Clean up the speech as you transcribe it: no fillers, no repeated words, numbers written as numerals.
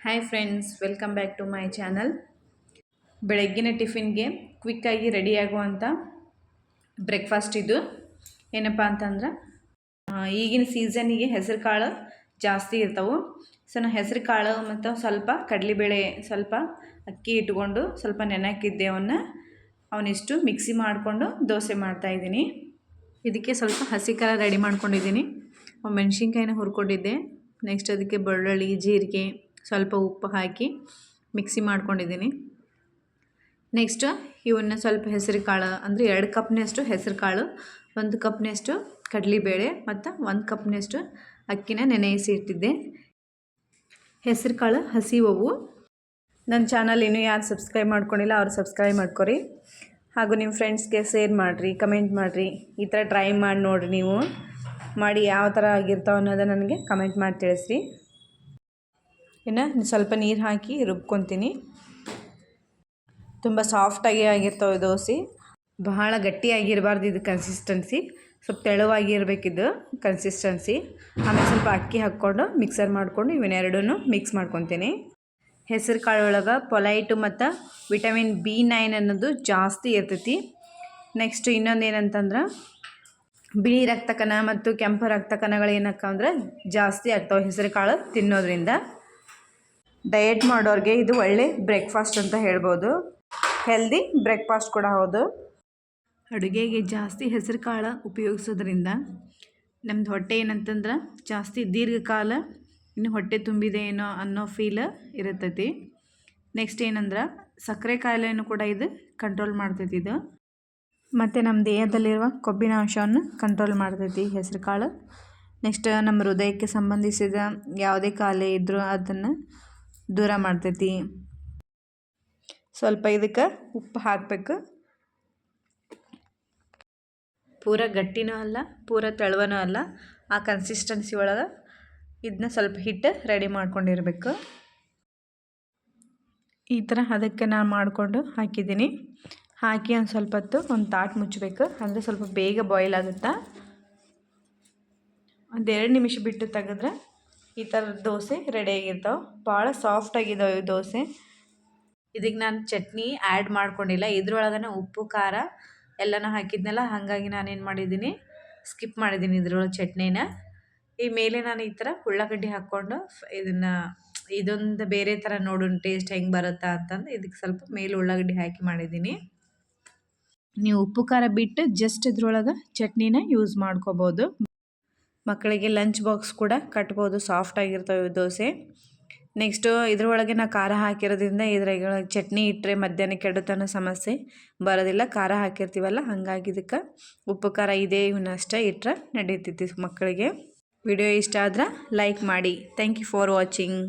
Hi friends, welcome back to my channel. ಬೆಳಗ್ಗಿನ ಟಿಫಿನ್ಗೆ ಕ್ವಿಕ್ಕಾಗಿ ರೆಡಿಯಾಗುವಂಥ breakfast ಇದು. ಏನಪ್ಪ ಅಂತಂದ್ರೆ ಈಗಿನ ಸೀಸನ್ನಿಗೆ ಹೆಸರು ಕಾಳು ಜಾಸ್ತಿ ಇರ್ತವೆ. ಸೊ ನಾನು ಹೆಸರು ಕಾಳು ಮತ್ತು ಸ್ವಲ್ಪ ಕಡಲೆಬೇಳೆ, ಸ್ವಲ್ಪ ಅಕ್ಕಿ ಇಟ್ಕೊಂಡು ಸ್ವಲ್ಪ ನೆನಕಿದ್ದೆ ಅವನಿಷ್ಟು ಮಿಕ್ಸಿ ಮಾಡಿಕೊಂಡು ದೋಸೆ ಮಾಡ್ತಾಯಿದ್ದೀನಿ. ಇದಕ್ಕೆ ಸ್ವಲ್ಪ ಹಸಿ ಖಾರ ರೆಡಿ ಮಾಡ್ಕೊಂಡಿದ್ದೀನಿ. ಮೆಣಸಿನ್ಕಾಯಿನ ಹುರ್ಕೊಂಡಿದ್ದೆ. ನೆಕ್ಸ್ಟ್ ಅದಕ್ಕೆ ಬೆಳ್ಳುಳ್ಳಿ, ಜೀರಿಗೆ, ಸ್ವಲ್ಪ ಉಪ್ಪು ಹಾಕಿ ಮಿಕ್ಸಿ ಮಾಡ್ಕೊಂಡಿದ್ದೀನಿ. ನೆಕ್ಸ್ಟ್ ಇವನ್ನ ಸ್ವಲ್ಪ ಹೆಸರು ಕಾಳು ಅಂದರೆ 2 ಕಪ್ನಷ್ಟು ಹೆಸರು ಕಾಳು, 1 ಕಪ್ನಷ್ಟು ಕಡಲೆಬೇಳೆ ಮತ್ತು 1 ಕಪ್ನಷ್ಟು ಅಕ್ಕಿನ ನೆನೆಸಿ ಇಟ್ಟಿದ್ದೆ. ಹೆಸರು ಕಾಳು ಹಸಿವವು. ನನ್ನ ಚಾನಲ್ ಇನ್ನೂ ಯಾರು ಸಬ್ಸ್ಕ್ರೈಬ್ ಮಾಡ್ಕೊಂಡಿಲ್ಲ ಅವ್ರು ಸಬ್ಸ್ಕ್ರೈಬ್ ಮಾಡ್ಕೊರಿ. ಹಾಗೂ ನಿಮ್ಮ ಫ್ರೆಂಡ್ಸ್ಗೆ ಶೇರ್ ಮಾಡಿರಿ, ಕಮೆಂಟ್ ಮಾಡಿರಿ. ಈ ಥರ ಟ್ರೈ ಮಾಡಿ ನೋಡಿರಿ. ನೀವು ಮಾಡಿ ಯಾವ ಥರ ಆಗಿರ್ತಾವೆ ಅನ್ನೋದು ನನಗೆ ಕಮೆಂಟ್ ಮಾಡಿ ತಿಳಿಸ್ರಿ. ಇನ್ನು ಸ್ವಲ್ಪ ನೀರು ಹಾಕಿ ರುಬ್ಕೊತೀನಿ. ತುಂಬ ಸಾಫ್ಟಾಗಿ ಆಗಿರ್ತವೆ ದೋಸೆ. ಬಹಳ ಗಟ್ಟಿಯಾಗಿರಬಾರ್ದು ಇದು ಕನ್ಸಿಸ್ಟೆನ್ಸಿ, ಸ್ವಲ್ಪ ತೆಳುವಾಗಿರಬೇಕಿದ್ದು ಕನ್ಸಿಸ್ಟೆನ್ಸಿ. ಆಮೇಲೆ ಸ್ವಲ್ಪ ಅಕ್ಕಿ ಹಾಕ್ಕೊಂಡು ಮಿಕ್ಸರ್ ಮಾಡಿಕೊಂಡು ಇವನ್ನೆರಡೂ ಮಿಕ್ಸ್ ಮಾಡ್ಕೊತೀನಿ. ಹೆಸರು ಕಾಳು ಒಳಗೆ ಪೊಲೈಟು ಮತ್ತು ವಿಟಮಿನ್ B9 ಅನ್ನೋದು ಜಾಸ್ತಿ ಇರ್ತೈತಿ. ನೆಕ್ಸ್ಟ್ ಇನ್ನೊಂದು ಏನಂತಂದ್ರೆ ಬಿಳಿ ರಕ್ತ ಕಣ ಮತ್ತು ಕೆಂಪು ರಕ್ತ ಕಣಗಳು ಏನಕ್ಕಂದ್ರೆ ಜಾಸ್ತಿ ಆಗ್ತಾವೆ ಹೆಸರು ಕಾಳು ತಿನ್ನೋದ್ರಿಂದ. ಡಯಟ್ ಮಾಡೋರಿಗೆ ಇದು ಒಳ್ಳೆ ಬ್ರೇಕ್ಫಾಸ್ಟ್ ಅಂತ ಹೇಳ್ಬೋದು. ಹೆಲ್ದಿ ಬ್ರೇಕ್ಫಾಸ್ಟ್ ಕೂಡ ಹೌದು. ಅಡುಗೆಗೆ ಜಾಸ್ತಿ ಹೆಸರು ಕಾಳು ಉಪಯೋಗಿಸೋದ್ರಿಂದ ನಮ್ಮದು ಹೊಟ್ಟೆ ಏನಂತಂದ್ರೆ ಜಾಸ್ತಿ ದೀರ್ಘಕಾಲ ಇನ್ನು ಹೊಟ್ಟೆ ತುಂಬಿದೆ ಏನೋ ಅನ್ನೋ ಫೀಲ್ ಇರುತ್ತೈತಿ. ನೆಕ್ಸ್ಟ್ ಏನಂದ್ರೆ ಸಕ್ಕರೆ ಕಾಯಿಲೆಯನ್ನು ಕೂಡ ಇದು ಕಂಟ್ರೋಲ್ ಮಾಡ್ತೈತಿ ಇದು. ಮತ್ತು ನಮ್ಮ ದೇಹದಲ್ಲಿರುವ ಕೊಬ್ಬಿನ ಅಂಶವನ್ನು ಕಂಟ್ರೋಲ್ ಮಾಡ್ತೈತಿ ಹೆಸರು ಕಾಳು. ನೆಕ್ಸ್ಟ್ ನಮ್ಮ ಹೃದಯಕ್ಕೆ ಸಂಬಂಧಿಸಿದ ಯಾವುದೇ ಕಾಯಿಲೆ ಇದ್ದರೂ ಅದನ್ನು ದೂರ ಮಾಡ್ತೈತಿ. ಸ್ವಲ್ಪ ಇದಕ್ಕೆ ಉಪ್ಪು ಹಾಕಬೇಕು. ಪೂರ ಗಟ್ಟಿನೂ ಅಲ್ಲ, ಪೂರ ತೆಳುವನೂ ಅಲ್ಲ, ಆ ಕನ್ಸಿಸ್ಟೆನ್ಸಿ ಒಳಗೆ ಇದನ್ನ ಸ್ವಲ್ಪ ಹಿಟ್ಟು ರೆಡಿ ಮಾಡ್ಕೊಂಡಿರಬೇಕು. ಈ ಥರ ಅದಕ್ಕೆ ನಾನು ಮಾಡಿಕೊಂಡು ಹಾಕಿದ್ದೀನಿ. ಹಾಕಿ ಒಂದು ಸ್ವಲ್ಪ ಹೊತ್ತು ಒಂದು ತಾಟು ಮುಚ್ಚಬೇಕು, ಅಂದರೆ ಸ್ವಲ್ಪ ಬೇಗ ಬಾಯ್ಲ್ ಆಗುತ್ತಾ. ಒಂದು 2 ನಿಮಿಷ ಬಿಟ್ಟು ತೆಗೆದ್ರೆ ಈ ಥರದ ದೋಸೆ ರೆಡಿಯಾಗಿರ್ತಾವೆ. ಭಾಳ ಸಾಫ್ಟಾಗಿದ್ದಾವೆ ಈ ದೋಸೆ. ಇದಕ್ಕೆ ನಾನು ಚಟ್ನಿ ಆ್ಯಡ್ ಮಾಡ್ಕೊಂಡಿಲ್ಲ. ಇದ್ರೊಳಗನೆ ಉಪ್ಪು ಖಾರ ಎಲ್ಲನೂ ಹಾಕಿದ್ನಲ್ಲ, ಹಾಗಾಗಿ ನಾನೇನು ಮಾಡಿದ್ದೀನಿ, ಸ್ಕಿಪ್ ಮಾಡಿದ್ದೀನಿ ಇದ್ರೊಳಗೆ ಚಟ್ನಿನ. ಈ ಮೇಲೆ ನಾನು ಈ ಥರ ಉಳ್ಳಾಗಡ್ಡಿ ಹಾಕ್ಕೊಂಡು ಇದೊಂದು ಬೇರೆ ಥರ ನೋಡೋಣ ಟೇಸ್ಟ್ ಹೆಂಗೆ ಬರುತ್ತಾ ಅಂತಂದು ಇದಕ್ಕೆ ಸ್ವಲ್ಪ ಮೇಲೆ ಉಳ್ಳಾಗಡ್ಡಿ ಹಾಕಿ ಮಾಡಿದ್ದೀನಿ. ನೀವು ಉಪ್ಪು ಖಾರ ಬಿಟ್ಟು ಜಸ್ಟ್ ಇದ್ರೊಳಗೆ ಚಟ್ನಿನ ಯೂಸ್ ಮಾಡ್ಕೋಬೋದು. ಮಕ್ಕಳಿಗೆ ಲಂಚ್ ಬಾಕ್ಸ್ ಕೂಡ ಕಟ್ಬೋದು. ಸಾಫ್ಟಾಗಿರ್ತವೆ ದೋಸೆ. ನೆಕ್ಸ್ಟು ಇದ್ರೊಳಗೆ ನಾನು ಖಾರ ಹಾಕಿರೋದ್ರಿಂದ ಇದ್ರಾಗ ಚಟ್ನಿ ಇಟ್ಟರೆ ಮಧ್ಯಾಹ್ನ ಕೆಡುತ್ತನ್ನೋ ಸಮಸ್ಯೆ ಬರೋದಿಲ್ಲ. ಖಾರ ಹಾಕಿರ್ತೀವಲ್ಲ, ಹಾಗಾಗಿ ಇದಕ್ಕೆ ಉಪ್ಪು ಖಾರ ಇದೆ ಇವನ್ನಷ್ಟೇ ಇಟ್ಟರೆ ನಡೀತೈತಿ ಮಕ್ಕಳಿಗೆ. ವಿಡಿಯೋ ಇಷ್ಟ ಆದ್ರೆ ಲೈಕ್ ಮಾಡಿ. Thank you for watching.